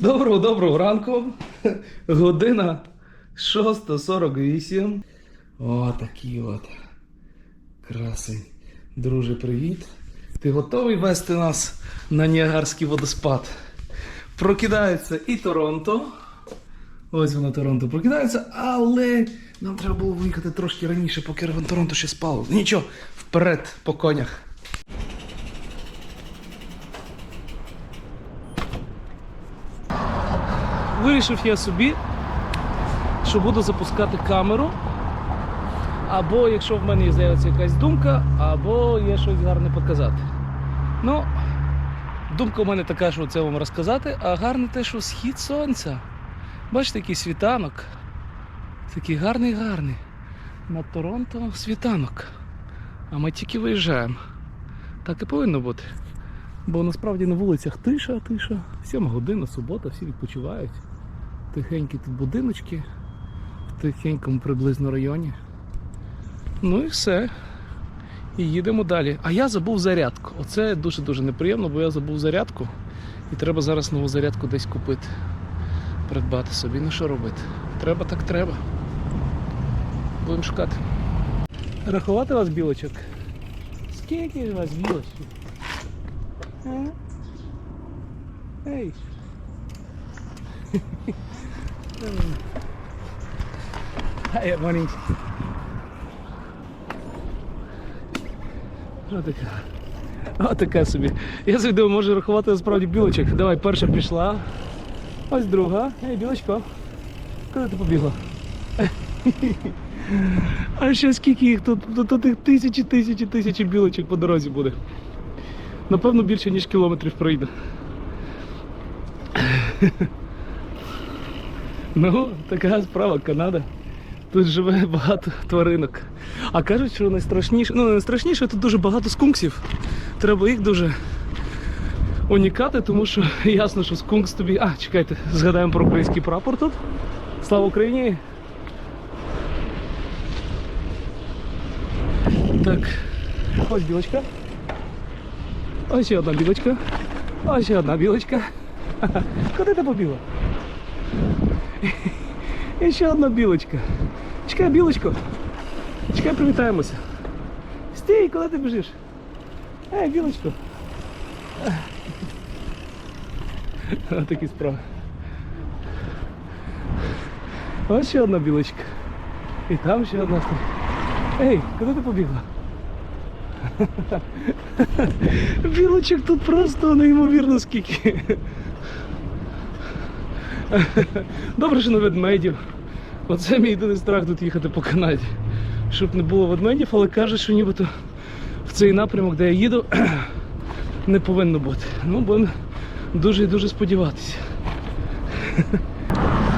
Доброго ранку. Година 6:48. О, такий от красень. Друже, привіт. Ти готовий вести нас на Ніагарський водоспад? Прокидається і Торонто. Ось воно, Торонто, прокидається, але нам треба було виїхати трошки раніше, поки Торонто ще спало. Нічого, вперед по конях. Вирішив я собі, що буду запускати камеру, або якщо в мене з'явиться якась думка, або є щось гарне показати. Ну, думка в мене така, що це вам розказати, а гарне те, що схід сонця. Бачите, який світанок. Такий гарний. Над Торонто світанок. А ми тільки виїжджаємо. Так і повинно бути. Бо насправді на вулицях тиша. 7 година, субота, всі відпочивають. Тихенькі тут будиночки. В тихенькому приблизно районі. Ну і все. І їдемо далі. А я забув зарядку. Оце дуже-дуже неприємно, бо я забув зарядку. І треба зараз нову зарядку десь купити. Придбати собі. Ну що робити? Треба так треба. Будемо шукати. Рахувати вас білочок? Скільки ж вас білочок? Ей! Ай, маленький. Отака собі. Я собі думаю, може рахувати насправді білочок. Давай, перша пішла. Ось друга. Ей, білочко. Куди ти побігла? А ще скільки їх тут? Тут тисячі білочок по дорозі буде. Напевно, більше, ніж кілометрів пройде. Ну, така справа, Канада. Тут живе багато тваринок. А кажуть, що найстрашніше, ну не найстрашніше, тут дуже багато скунксів. Треба їх дуже унікати, тому що ясно, що скункс тобі... А, чекайте, згадаємо про український прапор тут. Слава Україні! Так, ось білочка. Ось ще одна білочка. Ось ще одна білочка. Куди ти побігла? І ще одна білочка. Чекай, білочко. Чекай, привітаємося. Стій, куди ти біжиш? Ей, білочко. Ось такі справи. Ось ще одна білочка. І там ще одна. Ей, куди ти побігла? Білочок тут просто неймовірно скільки. Добре, що не ведмедів. Оце мій єдиний страх тут їхати по Канаді. Щоб не було ведмедів, але кажуть, що нібито в цей напрямок, де я їду, не повинно бути. Ну, будемо дуже і дуже сподіватися.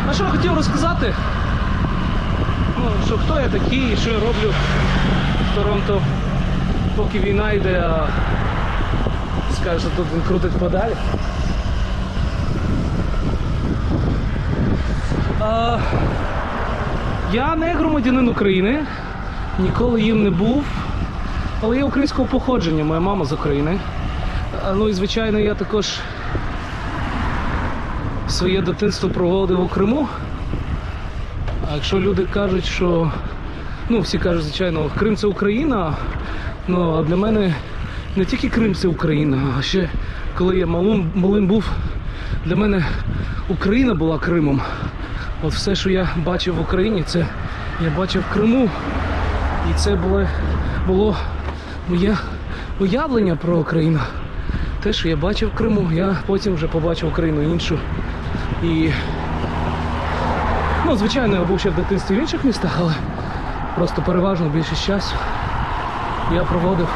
А що я хотів розказати? Ну, що хто я такий, що я роблю в Торонто, поки війна йде, а скаже, що тут він крутить подалі. Я не громадянин України, ніколи їм не був, але я українського походження, моя мама з України. Ну і звичайно я також своє дитинство проводив у Криму. А якщо люди кажуть, що, ну всі кажуть, звичайно, Крим це Україна, ну а для мене не тільки Крим це Україна, а ще коли я малим був, для мене Україна була Кримом. От все, що я бачив в Україні, це я бачив в Криму. І це було моє уявлення про Україну. Те, що я бачив в Криму, я потім вже побачив Україну іншу. І, ну, звичайно, я був ще в дитинстві в інших містах, але просто переважно більшість часу я проводив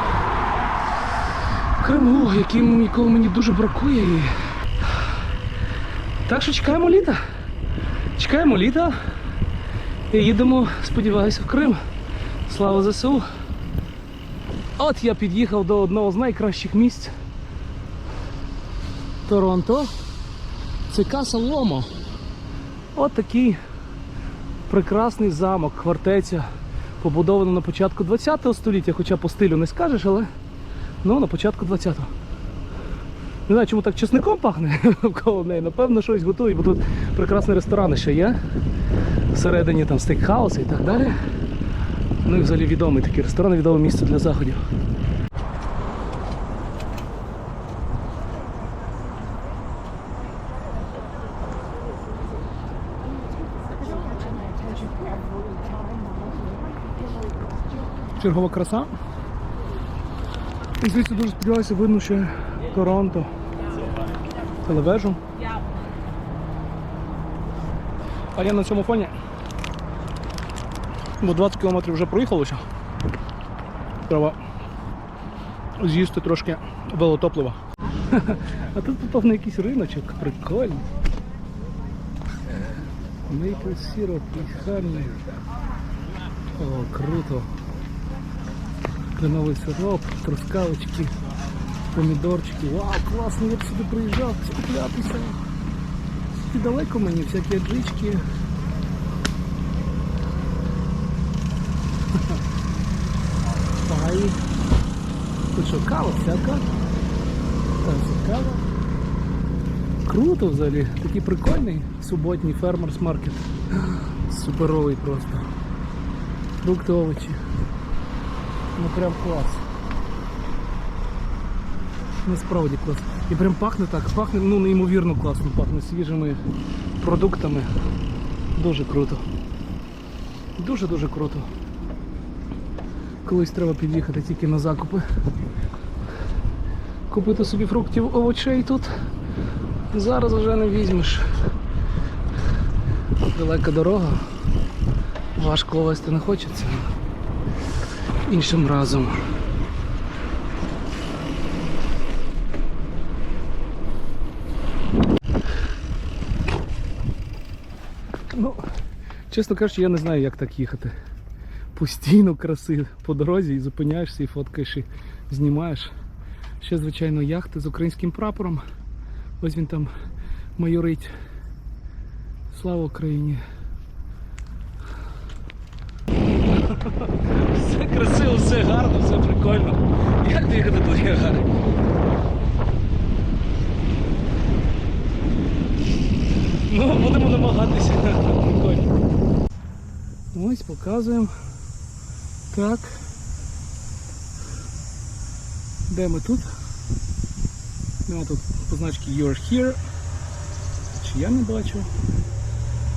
в Криму, якого мені дуже бракує. І... Так що чекаємо літа. Чекаємо літа і їдемо, сподіваюся, в Крим. Слава ЗСУ! От я під'їхав до одного з найкращих місць Торонто. Це Каса Ломо. От такий прекрасний замок, фортеця, побудована на початку 20 століття, хоча по стилю не скажеш, але ну, на початку 20-го. Не знаю, чому так чесником пахне навколо неї. Напевно, щось готують, бо тут прекрасні ресторани ще є. Всередині там стейкхауси і так далі. Ну і взагалі відомий такий ресторан, відоме місце для заходів. Чергова краса. І звідси дуже сподіваюся, видно ще Торонто, телевежу. А я на цьому фоні, бо 20 км вже проїхалося. Треба з'їсти трошки велотоплива. А тут попав на якийсь риночок, прикольно. Maple syrup і honey. О, круто. Кленовий сироп, трускавочки, помідорчики. Вау, класно, я б сюди приїжджав, скуплятися. І далеко мені, всякі аджички. Пай. Тут що, кава всяка? Там все кава. Круто взагалі, такий прикольний суботній фермерс маркет. Суперовий просто. Фрукти, овочі. Ну прям клас. Насправді клас. І прям пахне так, пахне, ну неймовірно класно, пахне свіжими продуктами. Дуже круто. Дуже-дуже круто. Колись треба під'їхати тільки на закупи. Купити собі фруктів, овочей тут. Зараз вже не візьмеш. Далека дорога. Важко вести не хочеться. Іншим разом. Ну, чесно кажучи, я не знаю, як так їхати. Постійно краси по дорозі і зупиняєшся, і фоткаєш, і знімаєш. Ще, звичайно, яхти з українським прапором. Ось він там майорить. Слава Україні! Все красиво, все гарно, все прикольно. Як доїхати до Ніагари? Ну, будемо намагатися. Прикольно. Ось, показуємо. Так. Де ми тут? Ну, тут позначки You're here. Чи я не бачу?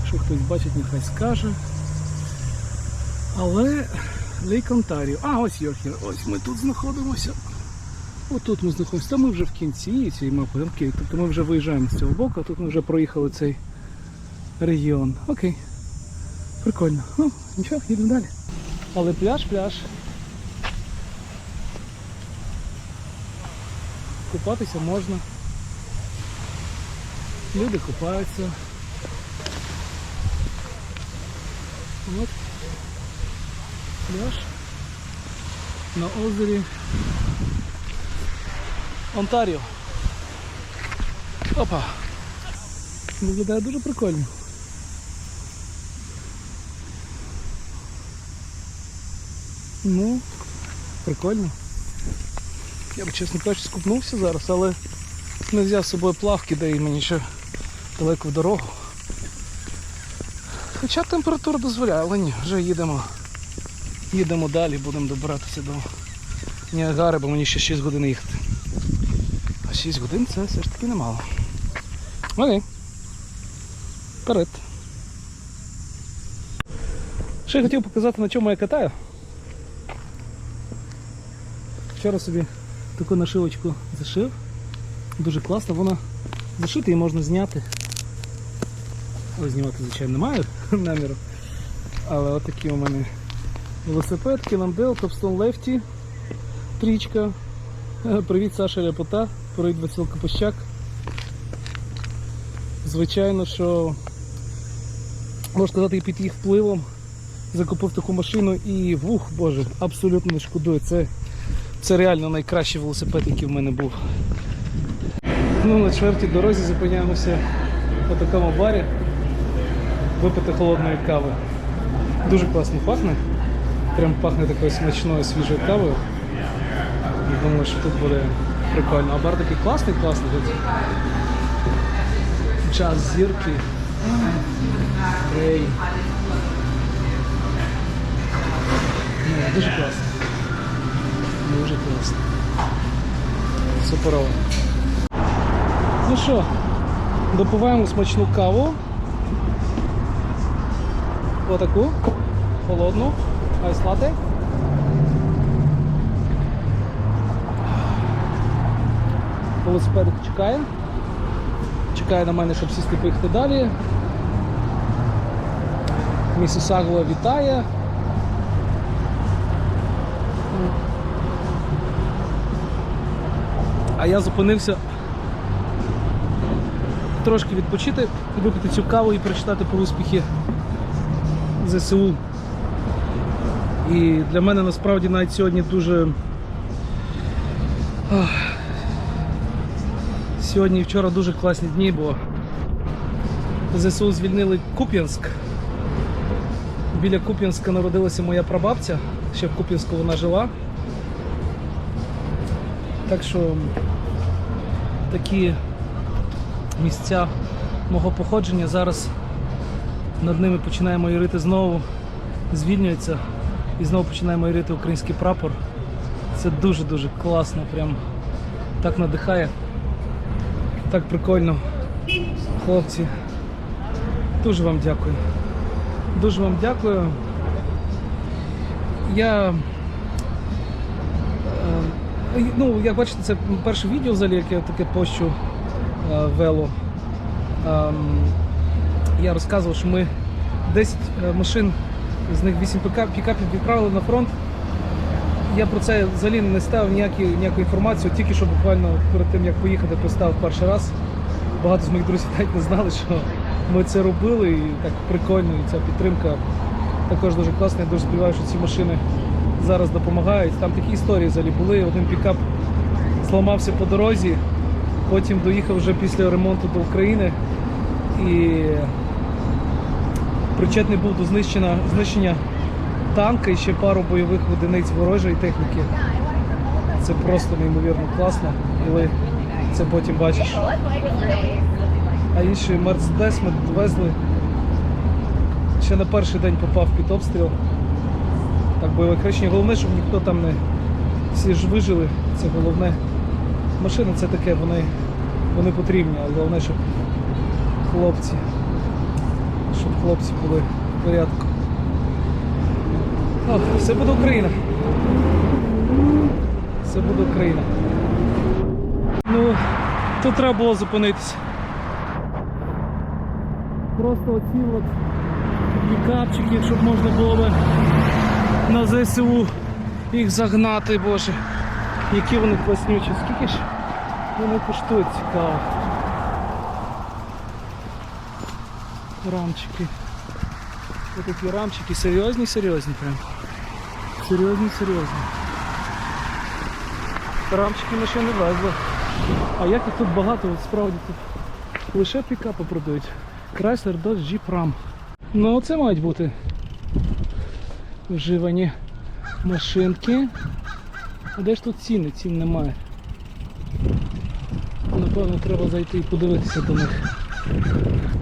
Якщо хтось бачить, нехай скаже. Але Лейк Онтаріо. А, ось You're here. Ось ми тут знаходимося. Отут ми знаходимося. Та ми вже в кінці цієї мапи. Окей, тобто ми вже виїжджаємо з цього боку, а тут ми вже проїхали цей регіон. Окей. Прикольно. Ну, нічого, їдемо далі. Але пляж. Купатися можна. Люди купаються. От. Пляж на озері Онтаріо. Опа! Виглядає дуже прикольно. Ну, прикольно. Я б, чесно кажучи, скупнувся зараз, але не взяв з собою плавки, де і мені ще далеко в дорогу. Хоча температура дозволяє, але ні, вже їдемо далі, будемо добиратися до Ніагари, бо мені ще 6 годин їхати. А 6 годин це все ж таки немало. Окей. Вперед. Ще я хотів показати, на чому я катаю. Вчора собі таку нашивочку зашив. Дуже класно, вона зашита, її можна зняти. Але знімати, звичайно, немає наміру. Але от такі у мене велосипед, Кіландел, Топстон Лефті, трічка. Привіт, Саша Ляпота, привіт, Василь Капущак. Звичайно, що, можна сказати, і під їх впливом закупив таку машину і, боже, абсолютно не шкодую. Це реально найкращий велосипед, який в мене був. Ну, на чвертій дорозі зупиняємося по такому барі випити холодної кави. Дуже класно пахне. Прям пахне такою смачною свіжою кавою. І думаю, що тут буде Прикольно. А бар такий класний. Джаз зірки. Ей. Дуже класно. Дуже класно. Суперово. Ну що, допиваємо смачну каву. Отаку. Холодну. Айс латте. Велосипедик чекає. Чекає на мене, щоб сісти поїхати далі. Місісагуа вітає. А я зупинився трошки відпочити, випити цю каву і прочитати про успіхи ЗСУ. І для мене насправді навіть сьогодні дуже... Сьогодні і вчора дуже класні дні, бо ЗСУ звільнили Куп'янськ. Біля Куп'янська народилася моя прабабця, ще в Куп'янську вона жила. Так що такі місця мого походження зараз над ними починає майорити знову, звільнюється і знову починає майорити український прапор. Це дуже-дуже класно, прям так надихає, так прикольно. Хлопці, дуже вам дякую. Дуже вам дякую. Ну, як бачите, це перше відео взагалі, яке я таке пощу вело. Я розказував, що ми 10 машин, з них 8 пікапів відправили на фронт. Я про це взагалі не ставив ніяку інформацію, тільки що буквально перед тим, як поїхати, поставив перший раз. Багато з моїх друзів навіть не знали, що ми це робили, і так прикольно, і ця підтримка також дуже класна. Я дуже сподіваюся, що ці машини зараз допомагають. Там такі історії взагалі були. Один пікап зламався по дорозі, потім доїхав вже після ремонту до України і причетний був до знищення танка і ще пару бойових одиниць ворожої техніки. Це просто неймовірно класно, коли це потім бачиш. А інший Мерседес ми довезли. Ще на перший день попав під обстріл. Так, бойове хрещення. Головне, щоб ніхто там не... Всі ж вижили, це головне. Машини це таке, вони потрібні, але головне, щоб хлопці були в порядку. О, все буде Україна. Все буде Україна. Ну, тут треба було зупинитися. Просто оці от пікапчики, щоб можна було би на ЗСУ їх загнати, боже. Які вони класнючі. Скільки ж вони коштують, цікаво. Рамчики. Ось такі рамчики, серйозні прям. Серйозні. Рамчики ми ще не везли. А як їх тут багато, от справді тут лише пікапи продають. Chrysler, Dodge, Jeep, Ram. Ну це мають бути вживані машинки. А де ж тут ціни? Цін немає. Напевно, треба зайти і подивитися до них.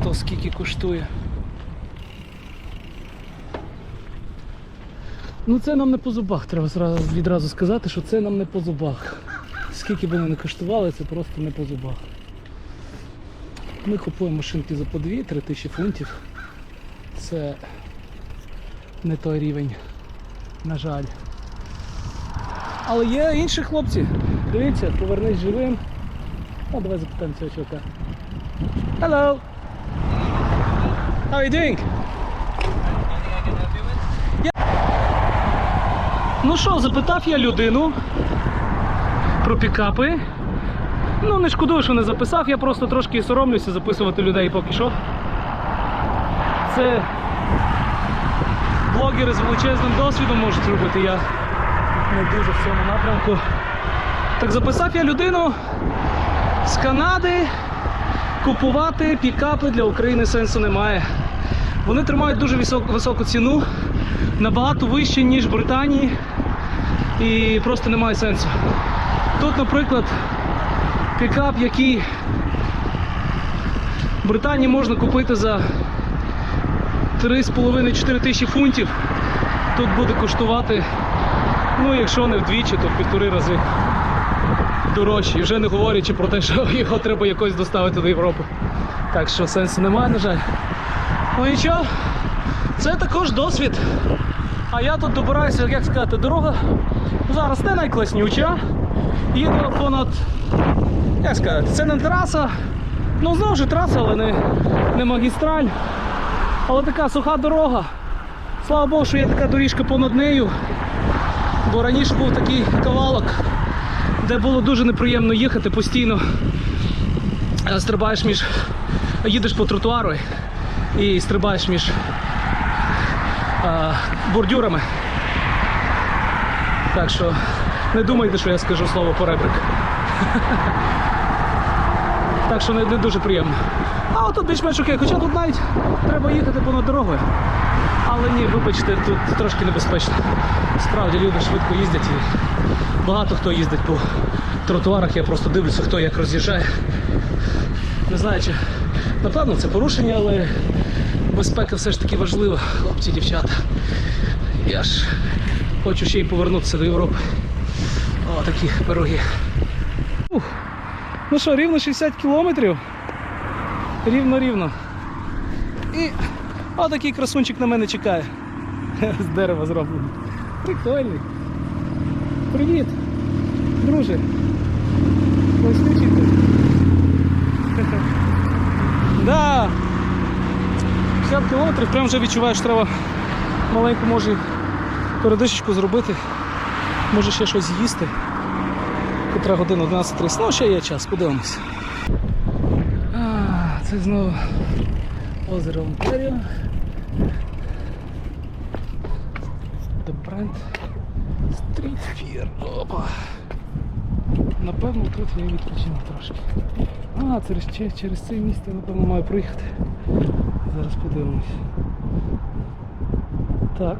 Хто скільки коштує. Ну це нам не по зубах, треба відразу сказати, що це нам не по зубах. Скільки б вони не коштували, це просто не по зубах. Ми купуємо машинки за по 2-3 тисячі фунтів. Це не той рівень, на жаль. Але є інші хлопці. Дивіться, повернись живим. О, давай запитаємо цього чувака. Hello! How are you doing? Ну що, запитав я людину про пікапи. Ну не шкодую, що не записав, я просто трошки соромлюся записувати людей поки що. Це блогери з величезним досвідом можуть робити, я не дуже в цьому напрямку. Так записав я людину з Канади, купувати пікапи для України сенсу немає. Вони тримають дуже високу ціну, набагато вище, ніж в Британії, і просто немає сенсу. Тут, наприклад, Пікап, який в Британії можна купити за 3,5-4 тисячі фунтів, тут буде коштувати, ну якщо не вдвічі, то в 1,5 рази дорожче. І вже не говорячи про те, що його треба якось доставити до Європи. Так що сенсу немає, на жаль. Ну нічого, це також досвід. А я тут добираюся, як сказати, дорога зараз не найкласнюча. Їду понад, як сказати, це не траса. Ну знову ж траса, але не магістраль. Але така суха дорога. Слава Богу, що є така доріжка понад нею. Бо раніше був такий кавалок, де було дуже неприємно їхати постійно. Стрибаєш їдеш по тротуару і стрибаєш між бордюрами. Так що не думайте, що я скажу слово поребрик. Так що не дуже приємно. А от тут більш-менш окей, хоча тут навіть треба їхати понад дорогою. Але ні, вибачте, тут трошки небезпечно. Справді люди швидко їздять і багато хто їздить по тротуарах, я просто дивлюся, хто як роз'їжджає. Не знаю, чи напевно це порушення, але безпека все ж таки важлива, хлопці, дівчата. Я ж хочу ще й повернутися до Європи. О, такі пироги. Ну що, рівно 60 кілометрів. Рівно. І отакий красунчик на мене чекає. З дерева зроблений. Прикольний. Привіт, друже. Лосничий ти. Да. 50 кілометрів, прям вже відчуваю, що треба маленьку, може, передишечку зробити. Може ще щось з'їсти. Котра година 11:30. Ну, ще є час, подивимось. Це знову озеро Онтаріо. The Brent Street Pier. Опа. Напевно, тут я відпочину трошки. Через це місце я, напевно, маю проїхати. Зараз подивимось. Так,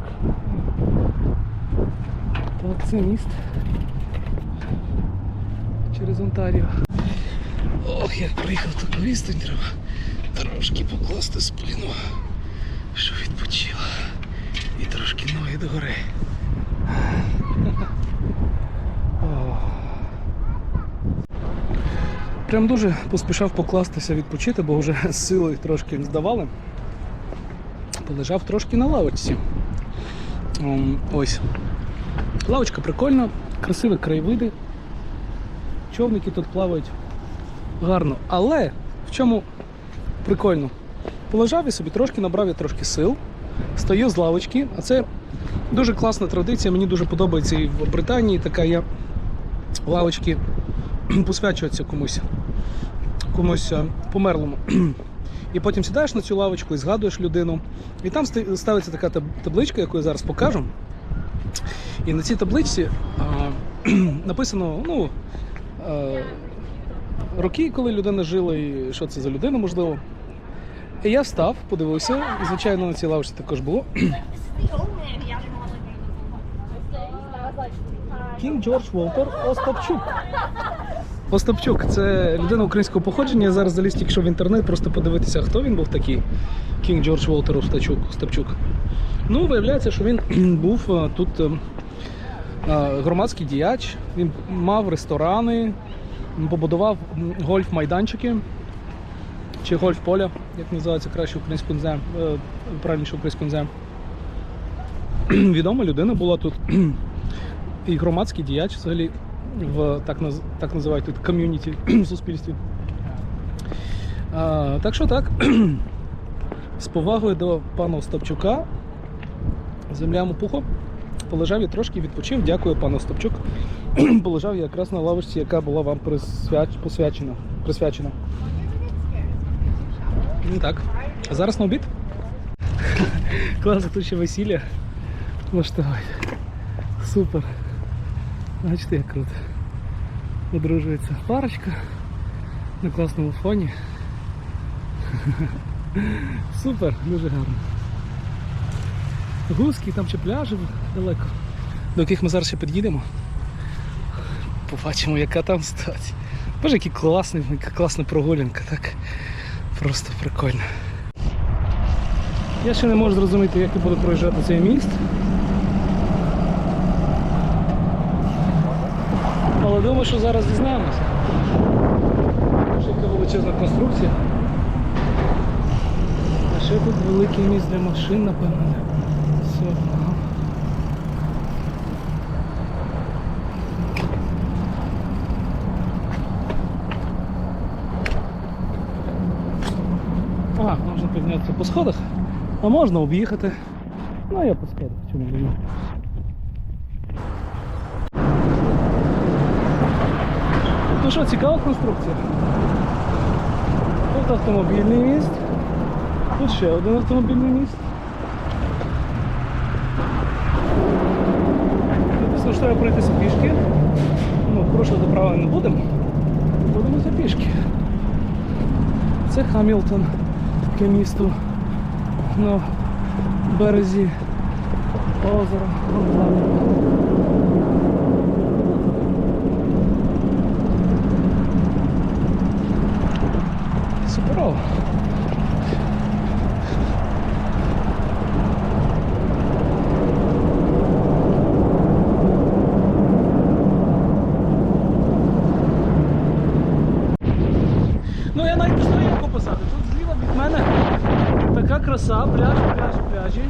це міст. Через Онтаріо. Ох, як проїхав таку відстань, треба трошки покласти спину, щоб відпочила. І трошки ноги догори. Прям дуже поспішав покластися, відпочити, бо вже сили трошки здавали. Полежав трошки на лавочці. Ось. Лавочка прикольна, красиві краєвиди. Човники тут плавають гарно. Але в чому прикольно? Полежав і собі трошки, набрав я трошки сил. Стою з лавочки, а це дуже класна традиція, мені дуже подобається і в Британії така є. Лавочки посвячуються комусь померлому. І потім сідаєш на цю лавочку і згадуєш людину. І там ставиться така табличка, яку я зараз покажу. І на цій табличці написано, роки, коли людина жила і що це за людина, можливо. І я встав, подивився, і, звичайно, на цій лавочці також було. Кінг Джордж Волтер Остапчук. Остапчук – це людина українського походження. Я зараз заліз тільки що в інтернет, просто подивитися, хто він був такий. Кінг Джордж Волтер Остапчук. Ну, виявляється, що він був тут громадський діяч, він мав ресторани, побудував гольф-майданчики, чи гольф-поля, як називається краще українською наземом, правильніше українською наземом. Відома людина була тут. І громадський діяч взагалі в так називають тут ком'юніті в суспільстві. Так що так, з повагою до пана Остапчука, земля йому пухом, полежав я трошки, відпочив, дякую пану Остапчук. Полежав я якраз на лавочці, яка була вам присвячена. Так, а зараз на обід. Класно, тут ще весілля влаштовують. Супер. Бачите, як круто. Одружується парочка на класному фоні. Супер, дуже гарно. Гуски, там ще пляжі далеко, до яких ми зараз ще під'їдемо. Побачимо, яка там стать. Боже, який класний, яка класна прогулянка, так? Просто прикольно. Я ще не можу зрозуміти, як я буду проїжджати цей міст. Але думаю, що зараз дізнаємося. Ще яка величезна конструкція. А ще тут великий міст для машин, напевно. Все. Можна піднятися по сходах, а можна об'їхати. Ну, я по сходах, чому не ні. Ну що, цікава конструкція. Тут автомобільний міст, тут ще один автомобільний міст. Написано, що треба пройтися пішки. Ну, порушувати права не будемо. Будемо за пішки. Це Хамілтон. Таке місто на березі озера. Суперово. Ну я навіть не знаю, як описати. Тут зліва від мене така краса, пляжі.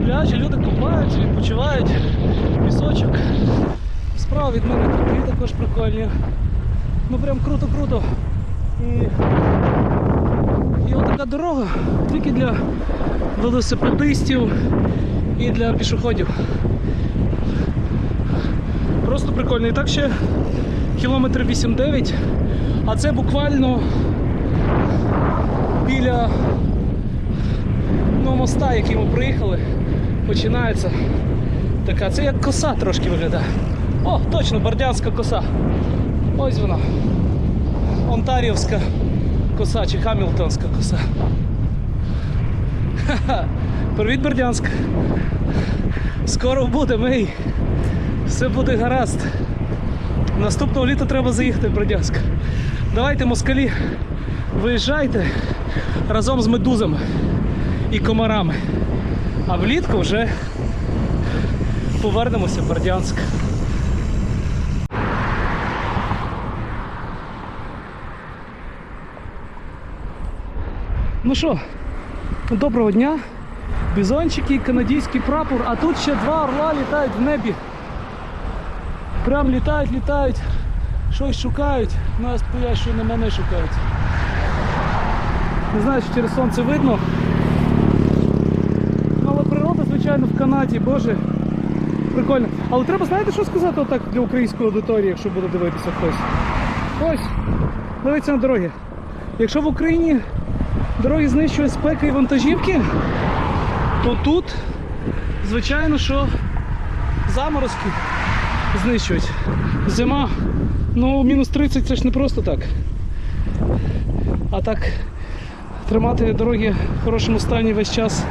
Пляжі, люди купаються, відпочивають, пісочок. Справа від мене круті також прикольні. Ну прям круто-круто. І отака дорога тільки для велосипедистів і для пішоходів. Просто прикольно. І так ще кілометр 8-9. А це буквально біля моста, який ми приїхали, починається така, це як коса трошки виглядає. О, точно, Бердянська коса. Ось вона. Онтаріївська коса чи Хамілтонська коса. Ха-ха. Привіт, Бердянськ. Скоро будемо, ей. Все буде гаразд. Наступного літа треба заїхати в Бердянськ. Давайте, москалі, виїжджайте разом з медузами і комарами. А влітку вже повернемося в Бердянськ. Ну що, доброго дня. Бізончики, канадський прапор, а тут ще два орла літають в небі. Прям літають, щось шукають. Ну я сподіваюся, що на мене шукають. Не знаю, що через сонце видно. Але природа, звичайно, в Канаді, боже, прикольно. Але треба, знаєте, що сказати отак для української аудиторії, якщо буде дивитися хтось? Ось, дивіться на дороги. Якщо в Україні дороги знищує спека і вантажівки, то тут, звичайно, що заморозки знищують. Зима, ну, мінус 30 це ж не просто так. А так тримати дороги в хорошому стані весь час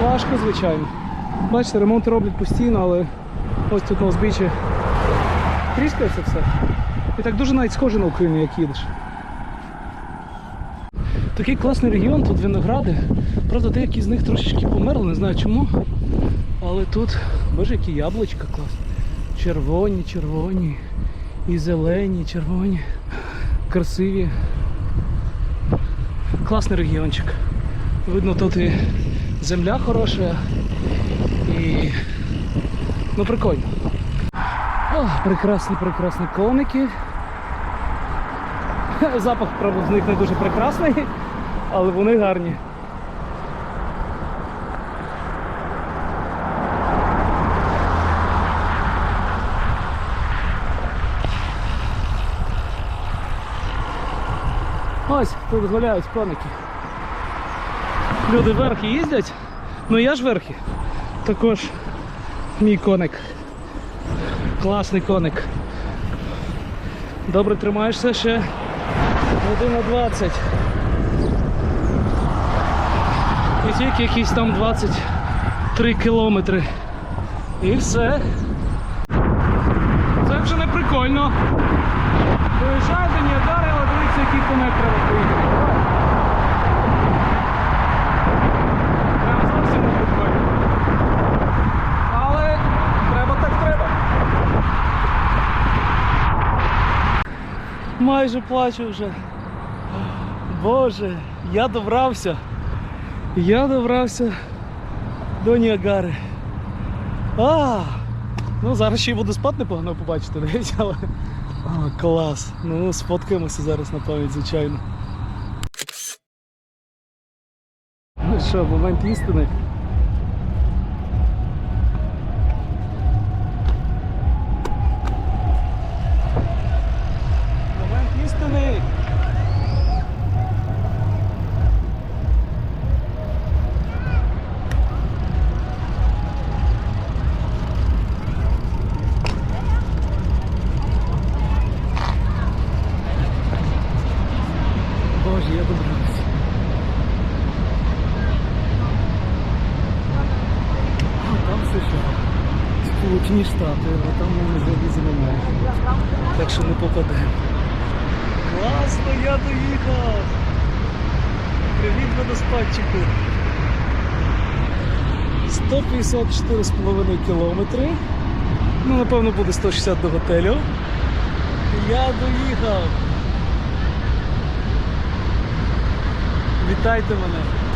важко, звичайно. Бачите, ремонти роблять постійно, але ось тут на узбіччі тріскається все. І так дуже навіть схоже на Україну, як їдеш. Такий класний регіон, тут виногради. Правда, деякі з них трошечки померли, не знаю чому. Але тут, боже, які яблучка класні. Червоні. І зелені, червоні. Красиві. Класний регіончик. Видно, тут і земля хороша. І... ну, прикольно. О, прекрасні коники. Запах, правда, з них не дуже прекрасний, але вони гарні. Ось, тут гуляють коники. Люди верхи їздять, ну я ж верхи. Також мій коник. Класний коник. Добре тримаєшся ще. 1:20. І тільки якісь там 23 кілометри. І все. Це вже не прикольно. Доїжджаю до Ніагари, але дивіться, який конек треба поїхати. Прям зовсім не прикольно. Але треба так треба. Майже плачу вже. Боже, я добрався. Я добрався до Ніагари. Ну зараз ще й водоспад непогано побачити, дивіться, але... клас. Ну, сфоткаємося зараз на пам'ять, звичайно. Ну що, момент істини. Момент істини. Боже, я добрався. Там все ще Сполучені Штати, а там ми заліземо немає. Так що не попадемо. Класно, я доїхав! Привіт, водоспадчику! 154,5 кілометри. Ну, напевно, буде 160 до готелю. Я доїхав! Вітайте мене!